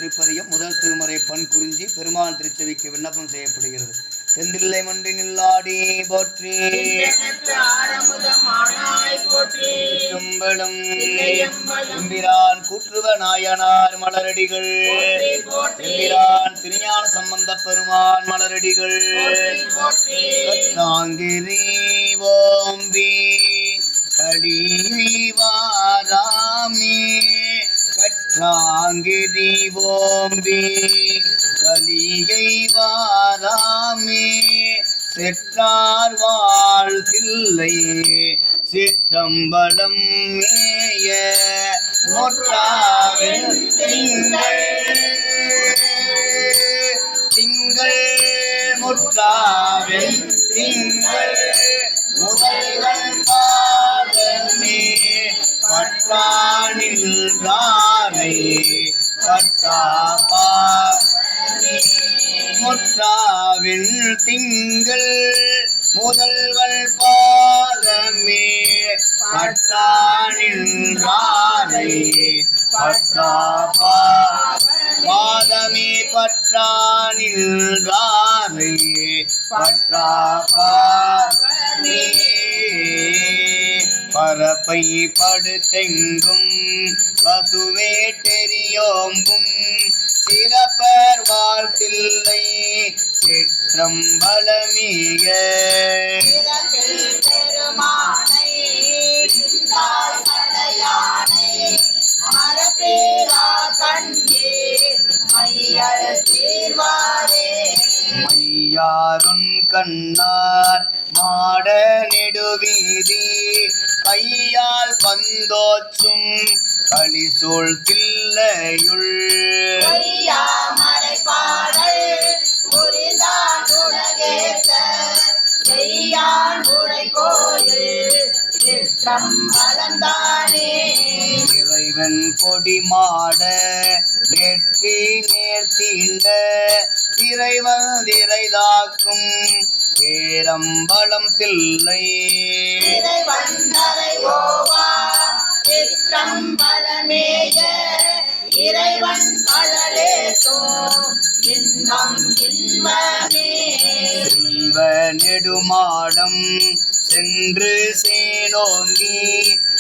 திருப்பதியம் முதல் திருமுறை பண் குறிஞ்சி பெருமாள் திருச்செவிக்கு விண்ணப்பம் செய்யப்படுகிறது. தென்றில்லை மன்றி நில்லாடி போற்றி கும்பலும் எம்பிரான் கூற்றுவ நாயனார் மலரடிகள் எம்பிரான் திருஞான சம்பந்த பெருமான் மலரடிகள் கத்தாங்கிரி ஓம்பி கலிவாராமே கற்றாங்கிரி ஓம்பி கலியை வாராமே செற்றார் வாழ்த்தில்லை சிற்றம்பலம் மேய மொற்றாவில் திங்கள் முற்றாவில் திங்கள் முதல்வன் பாதமே பற்றானில் தாரை பற்றாப்பா முற்றாவில் திங்கள் முதல்வன் பாதமே பற்றானில் தாரை பற்றாப்பா பாதமே பற்றானில் தாரை பற்றாப்பாமே பரப்பை படுத்தெங்கும் பசுவே தெரியோம்பும் சிறப்பர் வாழ்த்தில்லை சிற்றம்பலமிக மையாருன் கண்ணார் மாட நெடுவீதி கையால் பந்தோச்சும் களிசூழ் தில்லையுள் இறைவன் கொடி மாட நெற்றி நேர்த்தீண்ட இறைவன் திரைதாக்கும் பேரம்பலம் தில்லை இறைவன் செல்வ நெடுமாடம் சென்று சேனோங்கி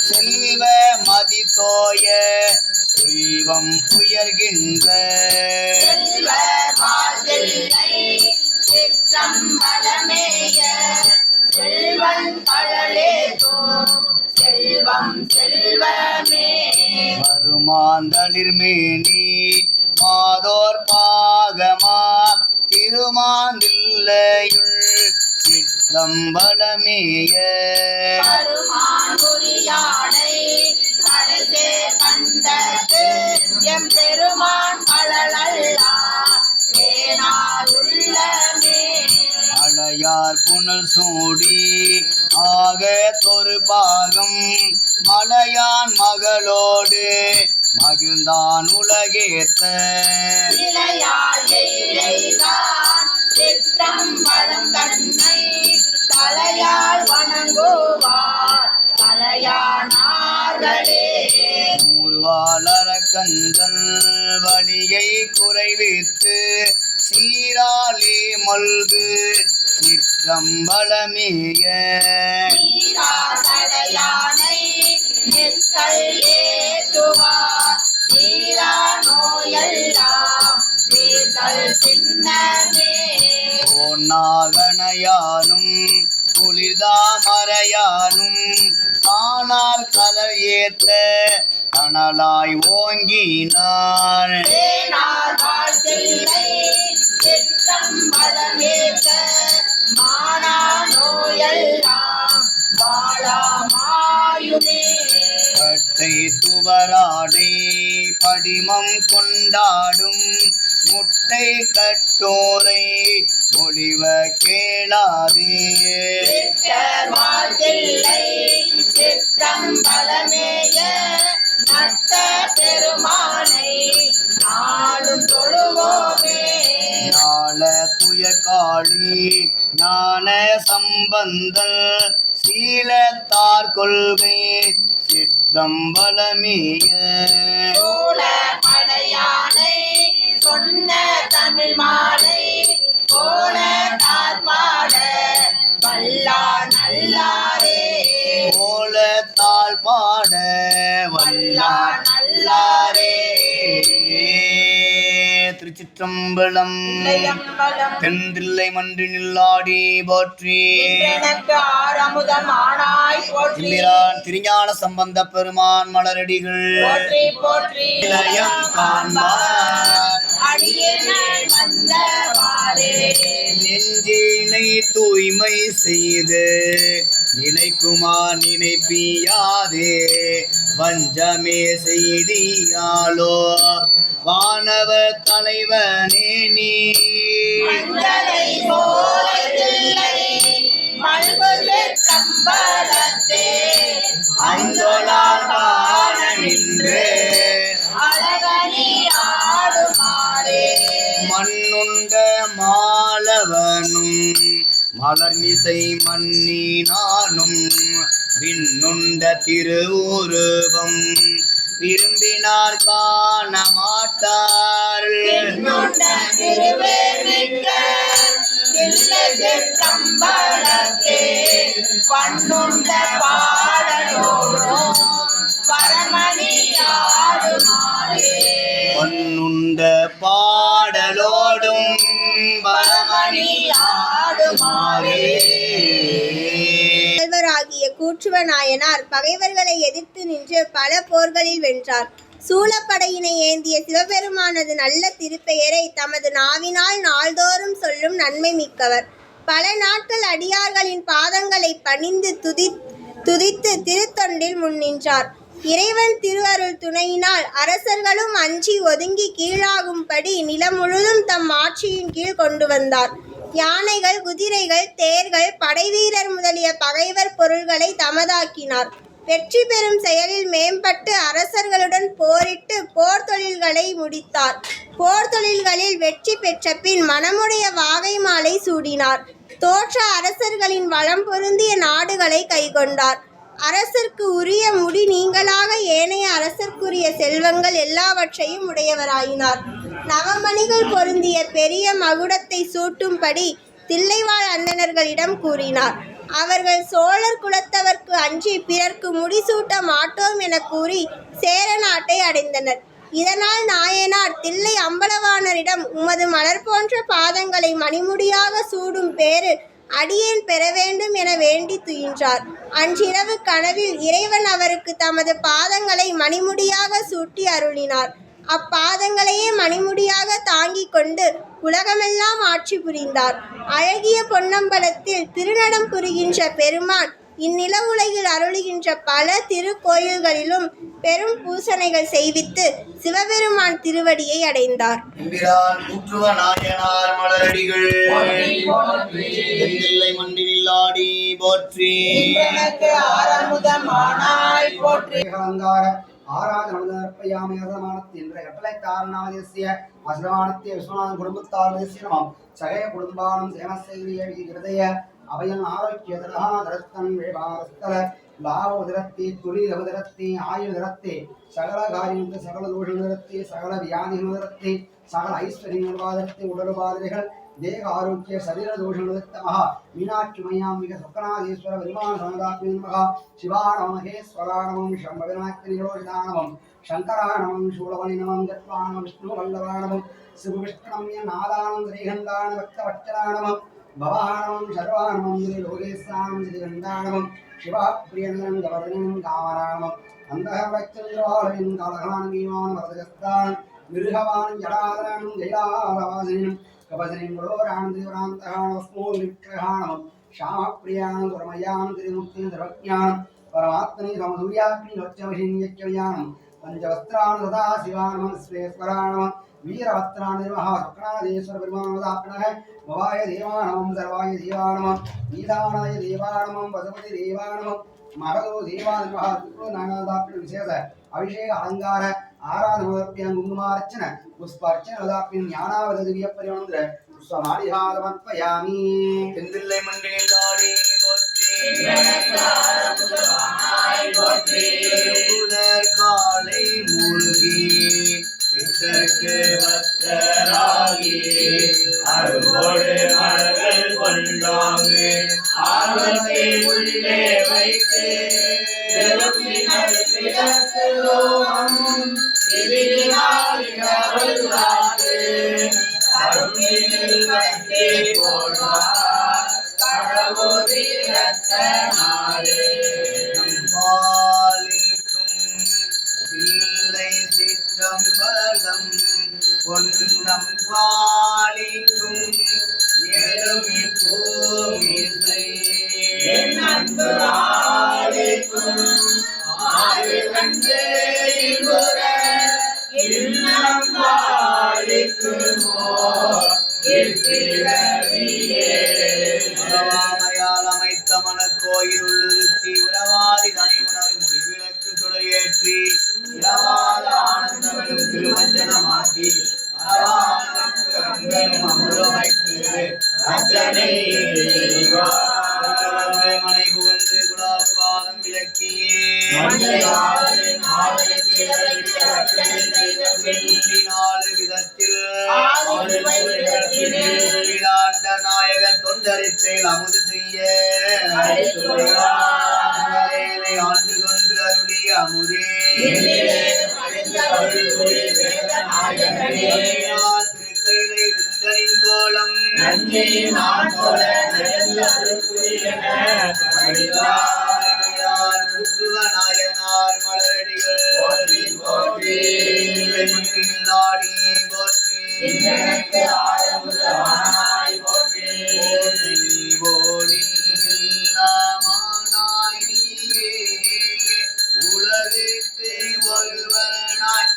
செல்வ மதித்தோய செல்வம் உயர்கின்ற வருமாந்தளிர் மேனி மாதோர் பாகமா திருமாந்தில்லையுள் சிற்றம்பலமேய அழையார் புனல் சூடி ஆக தொரு பாகம் மலையான் மகளோடு மகிழ்ந்தான் உலகேத்த தலையால் வணங்குவார் தலையானார்களே மூர்வாளர கந்தன் வலியை குறைவித்து சீராளி மல்கு சிற்றம்பலமேய நாகனையானும் குளிர்தாமரையானும் ஆனால் கலர் ஏத்த கனலாய் ஓங்கினார் கட்டை துவராடை படிமம் கொண்டாடும் முட்டை கட்டோரை மொழிவ கேளாதே ஞான துயக்காளி ஞான சம்பந்தல் சீலத்தார் கொள்கை சிற்றம்பலமிய படையானை திருச்சிற்றம்பலம். தென்தில்லை மன்றி நில்லாடி போற்றி. திருஞான சம்பந்த பெருமான் மலரடிகள் நெஞ்சினை தூய்மை செய்து நினைக்குமா நினைப்பியாதே வஞ்சமே செய்தியாலோ வானவர் தலைவனே நீ மண்ணுண்ட மாலவனும் மலர்மிசை மன்னினானும் விண்ணுண்ட திருவுருவம் விரும்பினார் காண மாட்டார். பொன்னுண்ட பாடலோடும் பரமணி ஆடுமாறே. முதல்வராகிய கூற்றுவ நாயனார் பகைவர்களை எதிர்த்து நின்று பல போர்களில் வென்றார். சூழப்படையினை ஏந்திய சிவபெருமானது நல்ல திருப்பெயரை தமது நாவினால் நாள்தோறும் சொல்லும் நன்மை மிக்கவர். பல நாட்கள் அடியார்களின் பாதங்களை பணிந்து துதித்து திருத்தொண்டில் முன்னின்றார். இறைவன் திருஅருள் துணையினால் அரசர்களும் அஞ்சி ஒதுங்கி கீழாகும்படி நிலம் முழுதும் தம் ஆட்சியின் கீழ் கொண்டு வந்தார். யானைகள், குதிரைகள், தேர்கள், படைவீரர் முதலிய பகைவர் பொருள்களை தமதாக்கினார். வெற்றி பெறும் செயலில் மேம்பட்டு அரசர்களுடன் போரிட்டு போர் தொழில்களை முடித்தார். போர் தொழில்களில் வெற்றி பெற்ற பின் மனமுடைய வாகை மாலை சூடினார். தோற்ற அரசர்களின் வளம் பொருந்திய நாடுகளை கைக்கொண்டார். அரசர்க்கு உரிய முடி நீங்களாக ஏனைய அரசர்க்குரிய செல்வங்கள் எல்லாவற்றையும் உடையவராயினார். நவமணிகள் பொருந்திய பெரிய மகுடத்தை சூட்டும்படி தில்லைவாழ் அந்தணர்களிடம் கூறினார். அவர்கள் சோழர் குலத்தவர்க்கு அஞ்சி பிறர்க்கு முடிசூட்ட மாட்டோம் என கூறி சேர நாட்டை அடைந்தனர். இதனால் நாயனார் தில்லை அம்பலவாணரிடம் உமது மலர் போன்ற பாதங்களை மணிமுடியாக சூடும் பேறு அடியேன் பெற வேண்டும் என வேண்டி துயின்றார். அன்றிரவு கனவில் இறைவன் அவருக்கு தமது பாதங்களை மணிமுடியாக சூட்டி அருளினார். அப்பாதங்களையே மணிமுடியாக தாங்கிக் கொண்டு உலகமெல்லாம் ஆட்சி புரிந்தார். அழகிய பொன்னம்பலத்தில் திருநடம் புரிகின்ற பெருமான் இந்நில உலகில் அருளுகின்ற பல திருக்கோயில்களிலும் பெரும் பூசணைகள் செய்வித்து சிவபெருமான் திருவடியை அடைந்தார். அவையன் ஆரோக்கிய தரத்தன் வேபாரஸ்தல லாவோதரத்தே தொழிலவதரத்தே ஆயுதரத்தே சகல காரியங்கள் சகல தோஷமுதரத்தே சகல வியாதிமுதரத்தே சகல ஐஸ்வர்யமுதரத்தே உடலுபாதைகள் தேக ஆரோக்கிய சரீர தோஷமுதரத்த மகா மீனாட்சி மயாம்பிக சொக்கநாதீஸ்வர பெருமான சமதாத்மி மகா சிவாணமம் மகேஸ்வராணமம் சம்பவிநாயகனிரோஷிதானமம் சங்கராணமம் சூலவனி நமம் ஜத்வாணமம் விஷ்ணு வல்லவாணமம் சிவவிஷ்ணம்ய நாதானம் ஸ்ரீகண்டான பக்தவச்சராணமம் பவானமம் சர்வானமம் லோகேஸ்வரம் ஸ்ரீகண்டானமம் சிவாப்பிரியனம் கவர்ணம் காமராணமம் அந்தகவச்சந்திரவாளின் கலகானீமான் வரதகஸ்தான் மிருகவான் ஜடாதரனும் ஜெயாதவாசினும் கபசனின் குரோரானந்திவராந்தகானஸ்மோ விக்கிரகாணமம் ஷாமப்பிரியானம் குரமயானம் திருமுக்தி சர்வஜானம் பரமாத்மனி சமசூர்யாக்னி லட்சமஷின்யக்யயானம் பஞ்சவஸ்திரான சதா சிவானமம் ஸ்வேஸ்வராணமம் வீரவத்ராணி மகாசுக்ராதேஸ்வர பெருமானதாப்னக பவாய தேவானமம் சர்வாய தேவானமம் ஈதானாய தேவானமம் பசுபதி தேவானமம் மகதோ தேவான மகாசுக்ரோ நானதாப்ன விசேஷ அபிஷேக அலங்கார ஆராதனோதப்பியம் குங்குமார்ச்சன புஷ்பார்ச்சனோதாப்பியம் ஞானாவத திவ்ய பரிமந்திர புஷ்பமாலிஹாதமர்ப்பயாமி. தென்தில்லை மன்றினில் நாடி போற்றி காலை மூழ்கி பித்தருக்கு பக்தராகி அருகோடு மலர்கள் கொண்டாங்கு ஆர்வத்தை உள்ளே வைத்து பிறப்பினர் பாலிக்கும் இல்லை சிற்றம்பலம் பொன்னம் பாலிக்கும் எழுமி பூமிசை அன்பு ஆலிக்கும் ஆறு கண்டு இன்புற இன்னம் பாலிக்குமோ உறவாமையால் அமைத்த மனக்கோயில் உள்ளிருத்தி உறவாதி தனி உணர் மொழிவிளக்கு சுடரேற்றி இரவாத ஆனந்தங்களும் திருமஞ்சனமாட்டி அரவானுக்கு அன்பனும் அமுதமைத்து அச்சனை மனை புகுந்து குலாபு பாதம் விளக்கியே நாலு விதத்தில் நாயக தொண்டரித்தேல் அமுது செய்ய ஆண்டு கொண்டு அருளிய அமுதே திருக்கைலை விருந்தனின் கோலம் நாயனார் மலரடிகள் போற்றி நாடி போற்றி உலகிற்கு ஒருவனாய்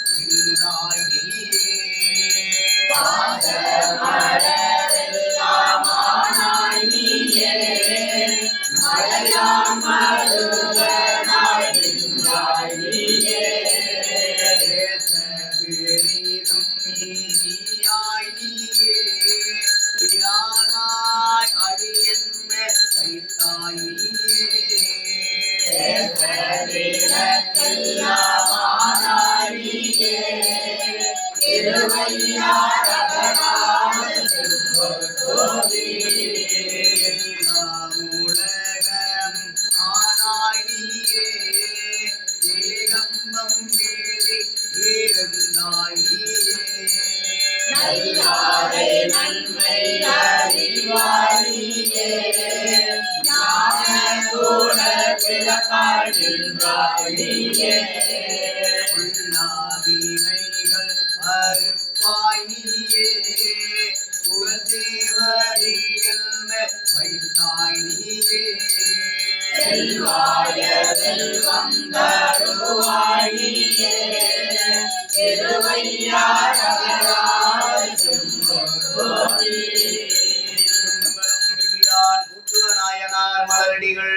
நாயனார் மலரடிகள்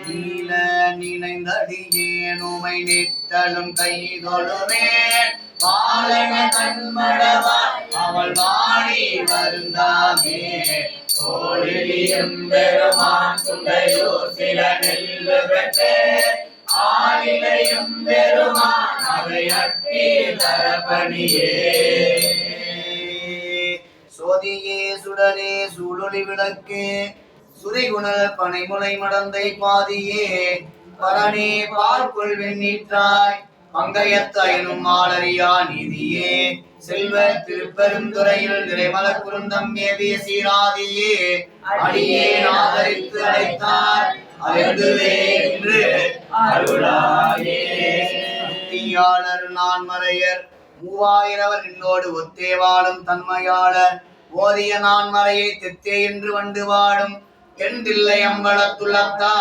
நீல நினைந்தடியேனுமை நித்தலும் கைதொழுமே பாலன கண்மடவாய் அவள் வாடி வருந்தாமே கோழியும் பெருமான் குண்டையூர் சில நெல்லு பெற்று ஆளிலையும் பெருமான் அவை அட்டி தரப்பணியே சோதியே சுடரே சூழொளி விளக்கு சுரிகுணல் பனைமுலை மடந்தை பாதியே பரணே பார்க்குள் வெண்ணீற்றாய் பங்கையத்தாயினும் ஆளறியா நீதியே செல்வ திருப்பெருந்துறையில் நிறைமல குருந்தம் ஏவிய சீராதியே அடியே ஆதரித்து அழைத்தார் அறிந்துவே என்று அருளாயே முத்தியாளர் நான்மறையர் 3000 என்னோடு ஒத்தே வாழும் தன்மையாளர் ஓதிய நான்மறையை தெத்தே என்று வண்டு வாடும் தென்தில்லை அம்பலத்துள்ளத்தா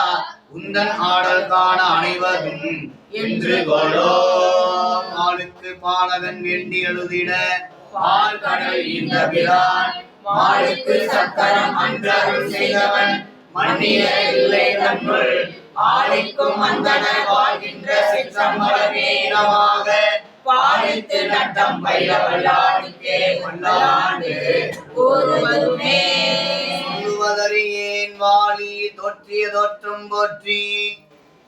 உந்தன் ஆடல் காண அனைவரும் என்று கொலோ ஆளுக்கு பாலகன் வேண்டி எழுதிட பால் கடல் இந்த பிரான் மாளுக்கு சக்கரம் அன்றருள் செய்தவன் மன்னிய இல்லை தன்னுள் ஆளிக்கும் அந்தனர் வாழ்கின்ற சிற்றம்பலமேனமாக பாலித்து நட்டம் பயிலவல்லாடிக்கே கொண்டாண்டு கூறுவதுமே சொல்லுவதறியேன் வாலி தோற்றிய தோற்றம் போற்றி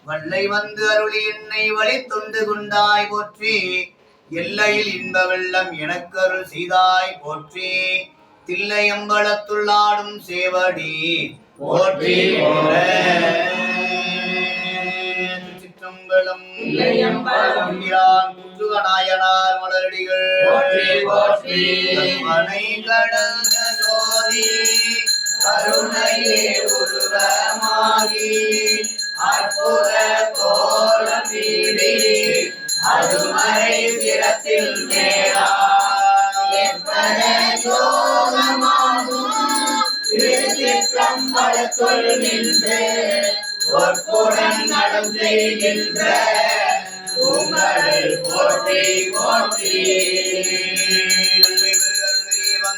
வல்லை வந்து அருளி என்னை வழி தொண்டு கொண்டாய் போற்றி எல்லையில் இன்ப வெள்ளம் எனக்கு அருள் செய்தாய் போற்றி தில்லை அம்பலத்துள்ளாடும் சேவடி போற்றி சிற்றம்பலம் நாயனார் மலரடிகள் போற்றி கற்பனை கடந்த சோதி கருணையே உருவமாகி அற்புத கோலம் வீடி அதுமறை சிரத்தில் மேலா திருச்சிற்றம்பலத்துள் நின்று பொற்புடன் நடம் செய்கின்ற உங்களை போற்றி போற்றி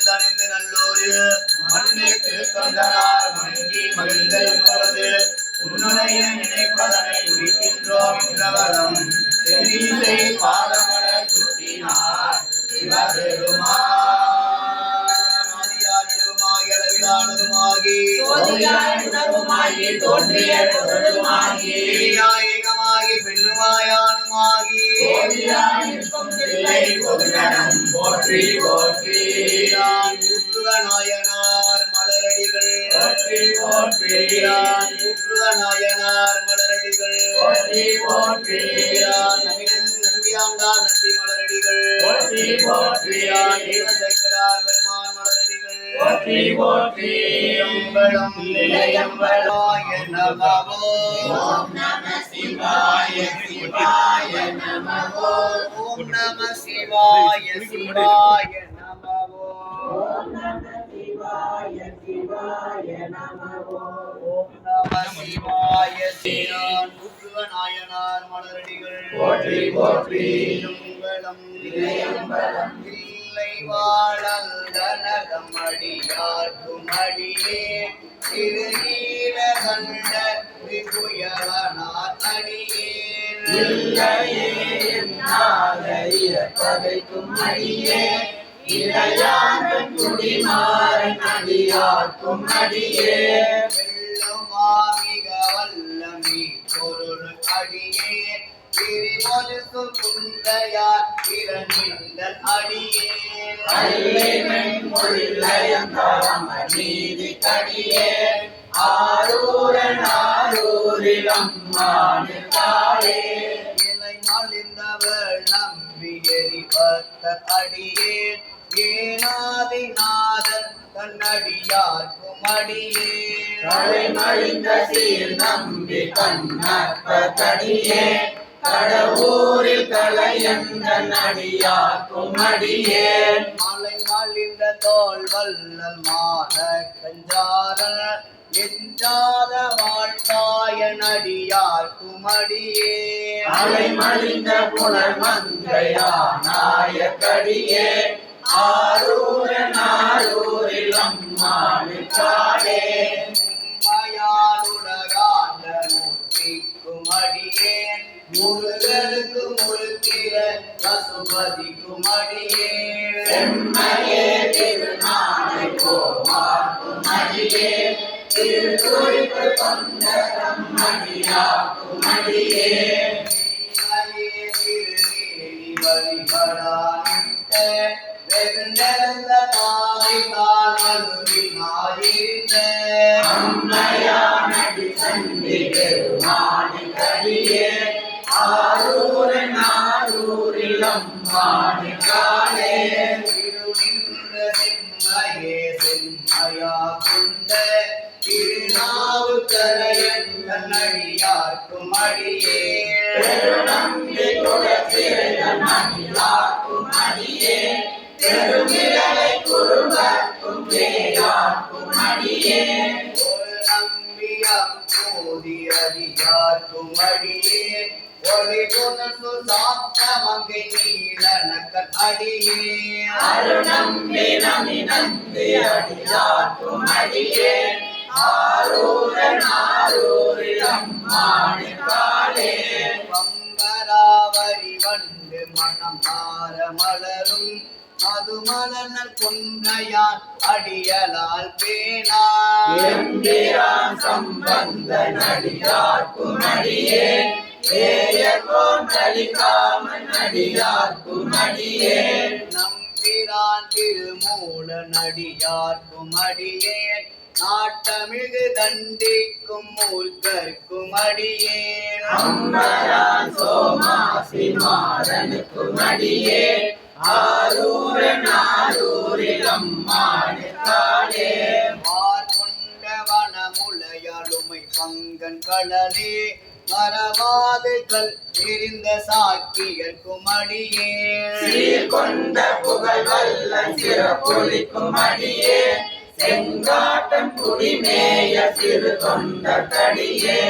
வந்தணிந்து நல்லூரில் மண்ணில் திருத்தொண்டனார் வணங்கி மகிழ்ந்தல் போது உன்னுடைய நினைப்பதனை முடிக்கின்றோம் என்றவரம் சென்னிசை பாதமட சுட்டினார் சிவபெருமாகி தோன்றிய பொருளுமாகி ஏகமாகி பெண்ணுமாயானுமாகி போற்றி போற்றி நாயனார் மலரடிகள் போற்றி போற்றி நாயனார் மலரடிகள் போற்றி போற்றி நம்பியாண்டார் நம்பி மலரடிகள் போற்றி போற்றி தேவசேகரார் பெருமான் மலரடிகள் போற்றி போற்றி அம்பலம் நிலையம்பலாய நமோ ஓம் நம சிவாய சிவாய நமோ ஓம் நம சிவாய சிவாய நமோ ஓம் நம சிவாய சிவாய நமோ ஓம் நம சிவாய சிவான் நாயனார் மலரடிகள் போற்றி போற்றி அம்பலம் நிலையம்பலம் இல்லை வாழந்தனகம் அடியார்க்கும் அடியே திருநீல கண்ட விபுயவனார் அடியே இல்லையே பகைக்கும் அடியே இளையான் குடிமாறன் அடியார்க்கும் அடியே வெல்லுமாமிக வல்லமி பொருள் அடியே திரிமொழிசு குந்தையார் திறனிந்தல் அடியே அல்லைமென் நீதி கடியே ஆரூரன் ஆரூரிலம் மாநிலத்தாளே இலை மலிந்தவள் நம்பி எரிபத்த அடியே ஏனாதிநாதன் கண்ணடியார்க்கும் அடியே மலிந்த சீர் நம்பி கண்ணப்படியே கடவுரில் கலையந்தன் அடியார்க்கும் அடியே மலை மலிந்த தோல் வல்லல் மான கஞ்சாரன் எஞ்சாத வாழ்த்தாயன் அடியார்க்கும் அடியே அலை மலிந்த புனர் மங்கையானாய கடியே ஆரூரன் ஆரூரில் அம்மானுக்காடே உண்மையாளுலகாண்ட மூர்த்திக்கும் அடியே முருகனுக்கு முழுத்திர பசுபதிக்கும் அடியே செம்மையே திருநாளை கோமாக்கும் அடியே திருக்குறிப்பு தொண்டரம் அடியாக்கும் அடியே திருநேரி வழிபடானிட்ட வெந்தெழுந்த தாய் தாழ்வினாயிருந்த அம்மையானடி சந்தி பெருமானி கடியே ஆரூரன் ஆரூரில் அம்மானி காலே திருநின்ற செம்மையே செம்மையா கொண்ட திருநாவுக்கரையன் கண்ணடியார்க்கும் அடியே பெருநம்பி குலத்திரையன் அடியார்க்கும் அடியே பெருமிழலை குருவர்க்கும் வேயார்க்கும் அடியே ஒரு நம்பியம் போதி அடியார்க்கும் அடியே ஒளி புனசு சாப்த மங்கை நீலனக்கன் அடியே அருநம்பி நம்பி நம்பி அடியார்க்கும் அடியே ஆரூரன் ஆரூரில் அம்மானி காலே பம்பராவரி வண்டு மனம் மாற மலரும் அது மலர்நல் கொன்றையான் அடியலால் பேனா எம்பிரான் சம்பந்தன் அடியார்க்கும் அடியே ஏயகோன் கலிகாமன் அடியார்க்கும் அடியே நம்பிரான் திருமூலன் அடியார்க்கும் அடியே நாட்டமிகு தண்டிக்கும் மூர்க்கர்க்கும் அடியே அம்பரான் சோமாசி மாறனுக்கும் அடியே ஆரூரன் ஆரூரில் அம்மானுக்காளே மார்கொண்ட வனமுலையாளுமை பங்கன் கடலே மரவாது கல் எரிந்த சாக்கியர்க்கும் அடியே சீர்கொண்ட புகழ் வல்லன் சிறப்பொழிக்கும் அடியே செங்காட்டன் குடிமேய சிறு தொண்ட கடியே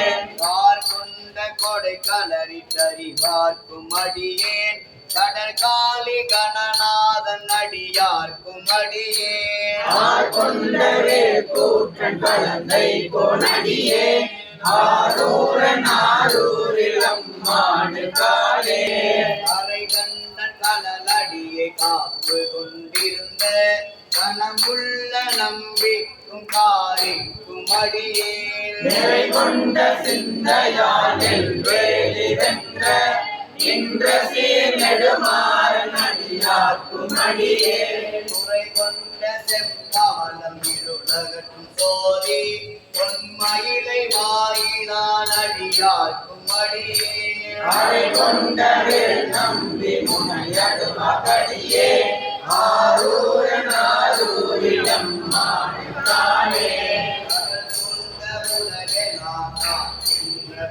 கார் கொண்ட கொடை கலரிட்டறிவார்க்கும் அடியேன் கடற்காலி கணநாதன் அடியார்க்கும் அடியேன் கொண்டவே கூற்றன் கலந்தை கோனடியே ஆரூரன் ஆரூரில் அம்மானுக்காளே அரை கண்டன் கடலடியை காப்பு கொண்டிருந்த கனமுள்ள நம்பிக்கும் காரிக்கும் அடியேன் நிறை கொண்ட சிந்தையால் வேலி வென்ற இன்ற சீர் நெடுமாறன் அடியார்க்கும் அடியே துறை கொண்ட செம்பாலம் இருளகற்றும் சோதி பொன்மயிலை வாயிலான் அடியார்க்கும் அடியேன் அறை கொண்டவே நம்பி முனையடு மகடியே ஆரூரன் ஆரூரில் அம்மானுக்காளே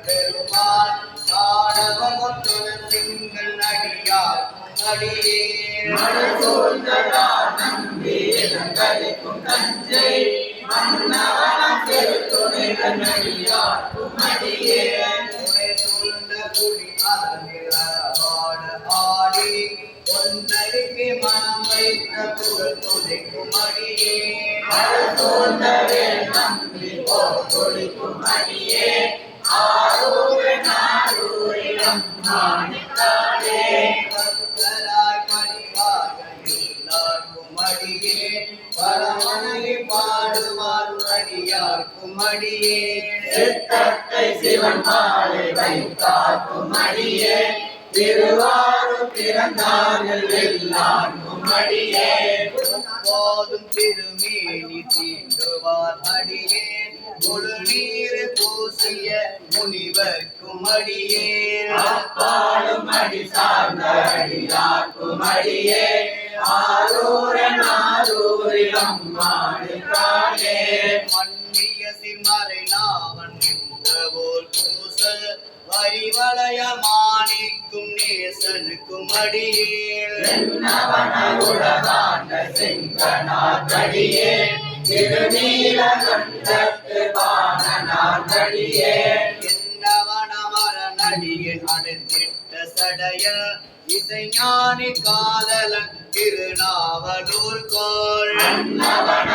பெருமான் காணவமுத்துடன் திங்கள் அடியார்க்கும் அடியேன் மழை சூழ்ந்ததா நம்பி கலிக்கும் தஞ்சை மன்னவனம் திரு துணைவன் அடியார்க்கும் அடியே துணை சூழ்ந்த குடி அறவாட ஆடி பொன்னருக்கு மனம் வைத்த புகழ் துணைக்கும் அடியேன் மழை சூழ்ந்தவே நம்பி போர் கொளிக்கும் அடியே ஆரூரன் ஆரூரில் அம்மானுக்காளே பக்தராய் பணிவாக எல்லாருக்கும் அடியேன் பரமனை பாடுவார் அடியார்க்கும் அடியேன் சித்தத்தை சிவன் மாலை வைத்தார்க்கும் அடியே திருவாரூர் பிறந்தார்கள் எல்லாருக்கும் அடியே போதும் திருமேனி தீண்டுவார் அடியேன் முழு நீர் பூசிய முனிவர்க்கும் அடியேன் அப்பாலும் அடி சார்ந்த அடியார்க்கும் அடியே ஆரூரன் ஆரூரில் அம்மானுக்காளே மன்னிய சிம்மறை நாவன் நின்றவோர் பூசல் வரிவளைய மாணிக்கும் நேசனுக்கும் அடியேன் என்னவன உலகாண்ட செங்கனார்கடியே திருநீலகண்டத்து பாணனார்கடியே என்னவனமர நடிகன் அடைந்திட்ட சடைய இசைஞானி காதலன் திருநாவலூர் கோள்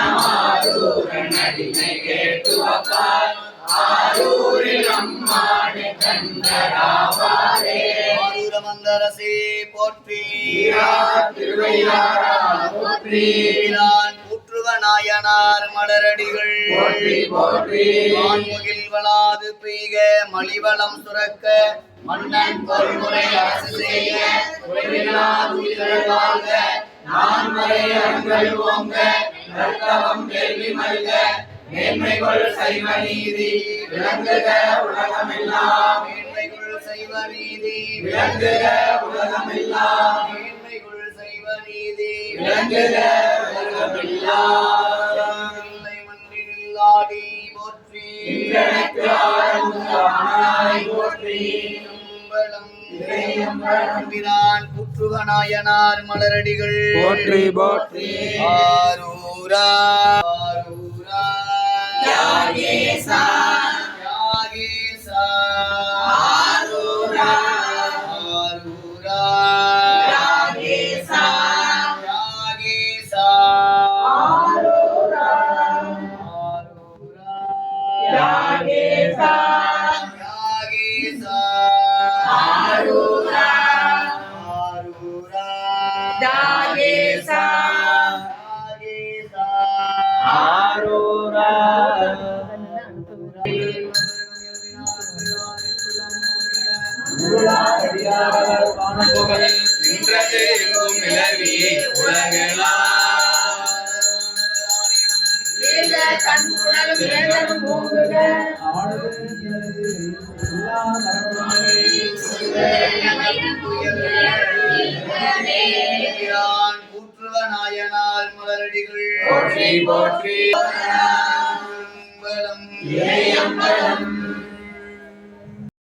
அன்னவனமாரூரன் அடிமை கேட்டுவப்பார் ஆரூரில் அம்மானு கண்டராவாரே ஆரூரமந்தரசே போற்றி திருவையாரா போற்றி நான் கூற்றுவநாயனார் மலரடிகள் போற்றி போற்றி வான்முகில் வளாது பெய்க மலிவளம் சுரக்க மன்னன் பொறுமுறை அரசு செய்ய உழைவினால் உயிர்கள் வாழ்க நான்மறை அருள்கள் ஓங்க நற்கவம் வேள்வி மல்க மேன்மைகள் சைவ நீதி விளங்குக உலகமெல்லாம் மேன்மைகுள் சைவ நீதி விளங்குக உலகமெல்லாம் மேன்மைகுள் சைவ நீதி விளங்குக உலகமெல்லாம் இல்லை மன்றில்லாடி போற்றி இன்றெனக்கு ஆரமுதானாய் போற்றி அம்பலம் நம்பினான் புற்றுவநாயனார் மலரடிகள் போற்றி போற்றி ஆரூரா ஆரூரா யாகேசா யாகேசா ஆரூரா ஆரூரா யாகேசா யாகேசா ஆரூரா ஆரூரா யாகேசா யாகேசா ஆரூரா ஆரூரா யாகேசா யாகேசா ஆரூரா அடியாரவர் வானப்புகழ் நின்றது எங்கும் நிலவி உலகெல்லாம் போற்றி போற்றி அம்பலம் இறையம்பலம்